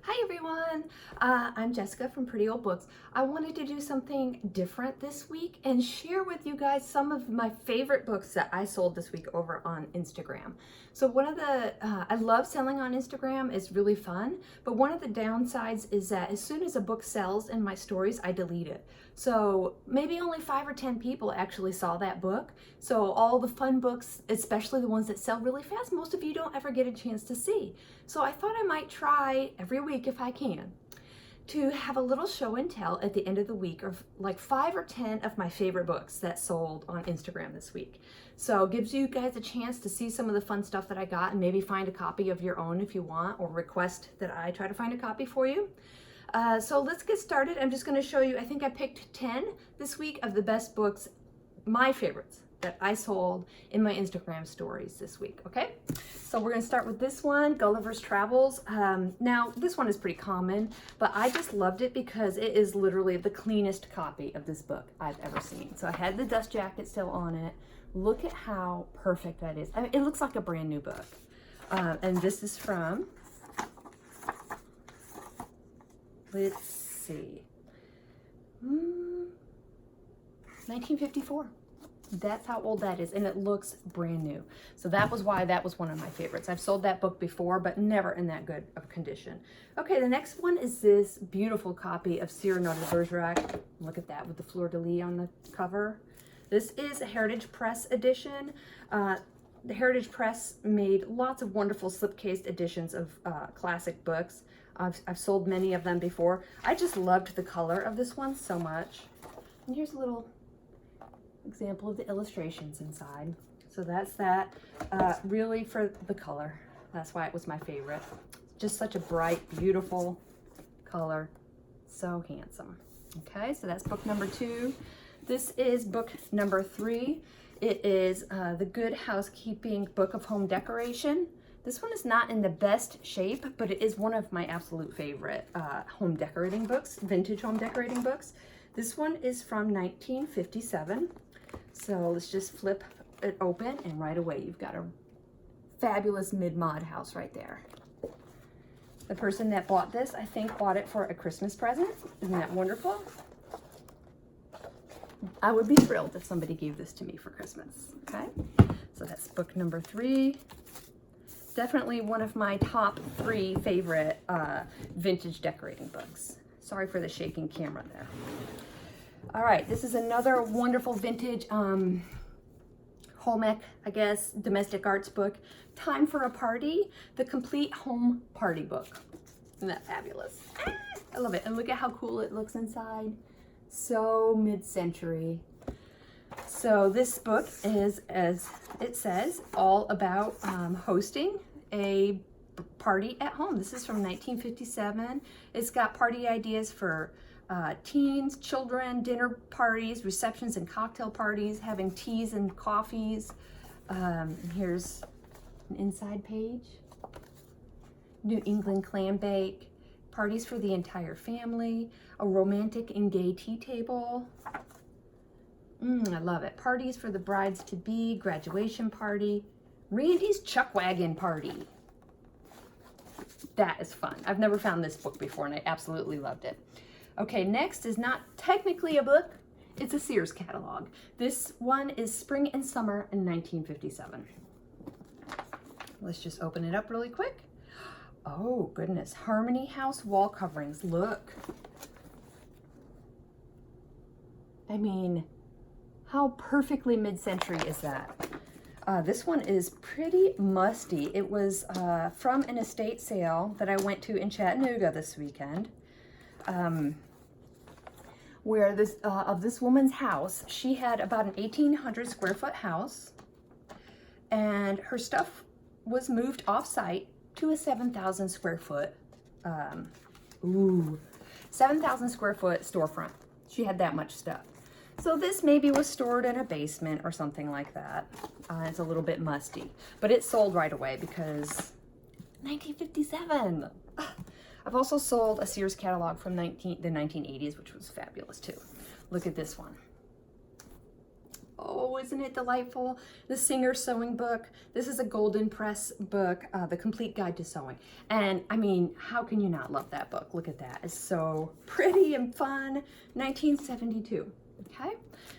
Hi everyone, I'm Jessica from Pretty Old Books. I wanted to do something different this week and share with you guys some of my favorite books that I sold this week over on Instagram. So I love selling on Instagram, it's really fun, but one of the downsides is that as soon as a book sells in my stories, I delete it. So maybe only 5 or 10 people actually saw that book. So all the fun books, especially the ones that sell really fast, most of you don't ever get a chance to see. So I thought I might try every week if I can to have a little show and tell at the end of the week of like 5 or 10 of my favorite books that sold on Instagram this week. So it gives you guys a chance to see some of the fun stuff that I got and maybe find a copy of your own if you want, or request that I try to find a copy for you. So let's get started. I'm just going to show you, I think I picked 10 this week of the best books, my favorites, that I sold in my Instagram stories this week, okay? So we're gonna start with this one, Gulliver's Travels. Now, this one is pretty common, but I just loved it because it is literally the cleanest copy of this book I've ever seen. So I had the dust jacket still on it. Look at how perfect that is. I mean, it looks like a brand new book. And this is from, let's see, 1954. That's how old that is, and it looks brand new. So that was why that was one of my favorites. I've sold that book before, but never in that good of condition. Okay, the next one is this beautiful copy of Cyrano de Bergerac. Look at that with the fleur-de-lis on the cover. This is a Heritage Press edition. The Heritage Press made lots of wonderful slipcased editions of classic books. I've sold many of them before. I just loved the color of this one so much. And here's a little example of the illustrations inside. So that's that. Really for the color, that's why it was my favorite. Just such a bright, beautiful color. So handsome. Okay, so that's book number 2. This is book number 3. It is The Good Housekeeping Book of Home Decoration. This one is not in the best shape, but it is one of my absolute favorite home decorating books, vintage home decorating books. This one is from 1957. So let's just flip it open, and right away you've got a fabulous mid-mod house right there. The person that bought this, I think, bought it for a Christmas present. Isn't that wonderful? I would be thrilled if somebody gave this to me for Christmas. Okay, so that's book number 3. Definitely one of my top 3 favorite vintage decorating books. Sorry for the shaking camera there. All right, this is another wonderful vintage home ec, I guess, domestic arts book. Time for a Party, the complete home party book. Isn't that fabulous? I love it. And look at how cool it looks inside. So mid-century. So this book is, as it says, all about hosting a party at home. This is from 1957. It's got party ideas for teens, children, dinner parties, receptions and cocktail parties, having teas and coffees. Here's an inside page. New England clam bake, parties for the entire family, a romantic and gay tea table. I love it. Parties for the brides-to-be, graduation party, Randy's Chuck Wagon party. That is fun. I've never found this book before, and I absolutely loved it. Okay, next is not technically a book, it's a Sears catalog. This one is Spring and Summer in 1957. Let's just open it up really quick. Oh goodness, Harmony House wall coverings, look. I mean, how perfectly mid-century is that? This one is pretty musty. It was from an estate sale that I went to in Chattanooga this weekend. Where this woman's house, she had about an 1,800 square foot house, and her stuff was moved off-site to a 7,000 square foot, 7,000 square foot storefront. She had that much stuff. So this maybe was stored in a basement or something like that. It's a little bit musty, but it sold right away because 1957. I've also sold a Sears catalog from the 1980s, which was fabulous too. Look at this one. Oh, isn't it delightful? The Singer Sewing Book. This is a Golden Press book, The Complete Guide to Sewing. And I mean, how can you not love that book? Look at that. It's so pretty and fun. 1972. Okay.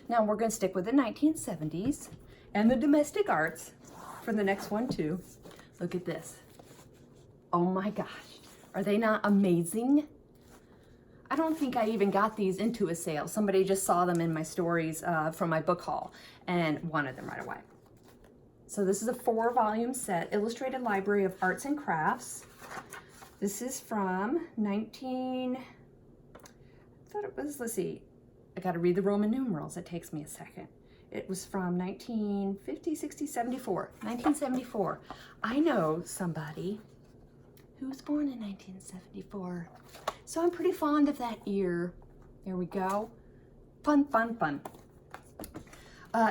Now we're going to stick with the 1970s and the domestic arts for the next one too. Look at this. Oh my gosh. Are they not amazing? I don't think I even got these into a sale. Somebody just saw them in my stories from my book haul and wanted them right away. So this is a 4-volume set, Illustrated Library of Arts and Crafts. This is from I thought it was, let's see, I got to read the Roman numerals. It takes me a second. It was from 1950, 60, 74, 1974. I know somebody who was born in 1974. So I'm pretty fond of that year. There we go. Fun, fun, fun.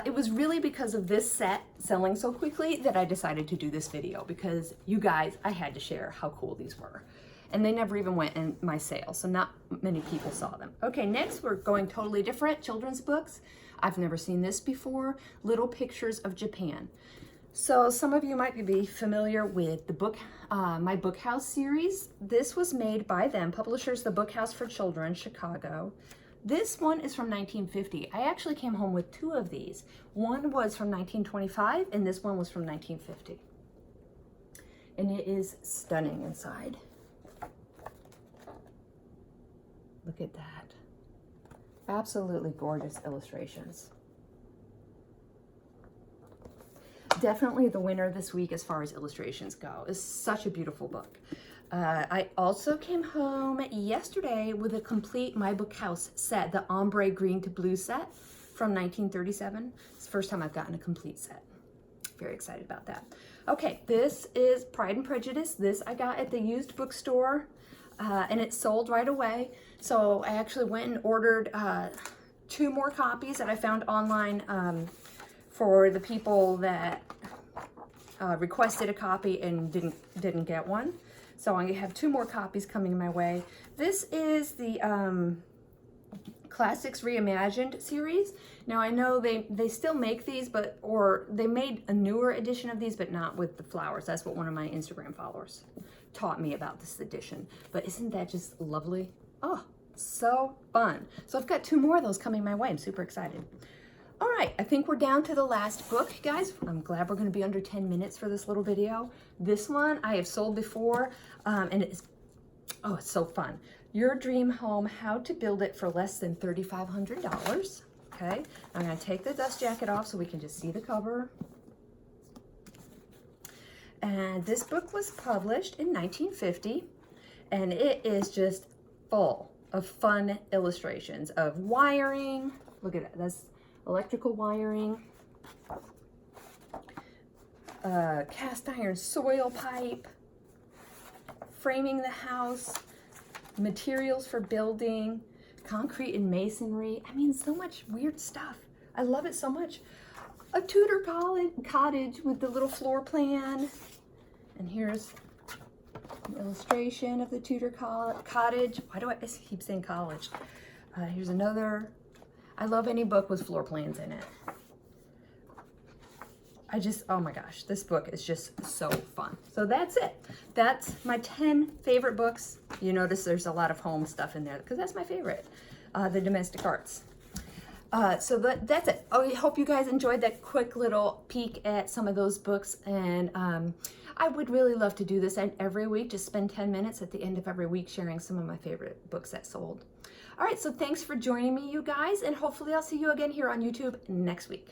It was really because of this set selling so quickly that I decided to do this video, because you guys, I had to share how cool these were. And they never even went in my sale, so not many people saw them. Okay, next we're going totally different, children's books. I've never seen this before, Little Pictures of Japan. So some of you might be familiar with the book, my Book House series. This was made by them, publishers, the Book House for Children, Chicago. This one is from 1950. I actually came home with 2 of these. One was from 1925 and this one was from 1950. And it is stunning inside. Look at that. Absolutely gorgeous illustrations. Definitely the winner this week as far as illustrations go. It's such a beautiful book. I also came home yesterday with a complete My Book House set, the ombre green to blue set from 1937. It's the first time I've gotten a complete set. Very excited about that. Okay, this is Pride and Prejudice. This I got at the used bookstore and it sold right away. So I actually went and ordered 2 more copies that I found online for the people that requested a copy and didn't get one. So I have 2 more copies coming my way. This is the Classics Reimagined series. Now I know they still make these, or they made a newer edition of these, but not with the flowers. That's what one of my Instagram followers taught me about this edition. But isn't that just lovely? Oh, so fun. So I've got 2 more of those coming my way. I'm super excited. All right, I think we're down to the last book, guys. I'm glad we're going to be under 10 minutes for this little video. This one I have sold before, and it's so fun. Your Dream Home, How to Build It for Less Than $3,500. Okay, I'm going to take the dust jacket off so we can just see the cover. And this book was published in 1950, and it is just full of fun illustrations of wiring. Look at that. That's electrical wiring, cast iron soil pipe, framing the house, materials for building, concrete and masonry. I mean, so much weird stuff. I love it so much. A Tudor cottage with the little floor plan. And here's an illustration of the Tudor cottage. Why do I keep saying college? Here's another. I love any book with floor plans in it. Oh my gosh, this book is just so fun. So that's it. That's my 10 favorite books. You notice there's a lot of home stuff in there because that's my favorite, the domestic arts. So that's it. I hope you guys enjoyed that quick little peek at some of those books. And I would really love to do this every week, just spend 10 minutes at the end of every week sharing some of my favorite books that sold. All right, so thanks for joining me, you guys, and hopefully I'll see you again here on YouTube next week.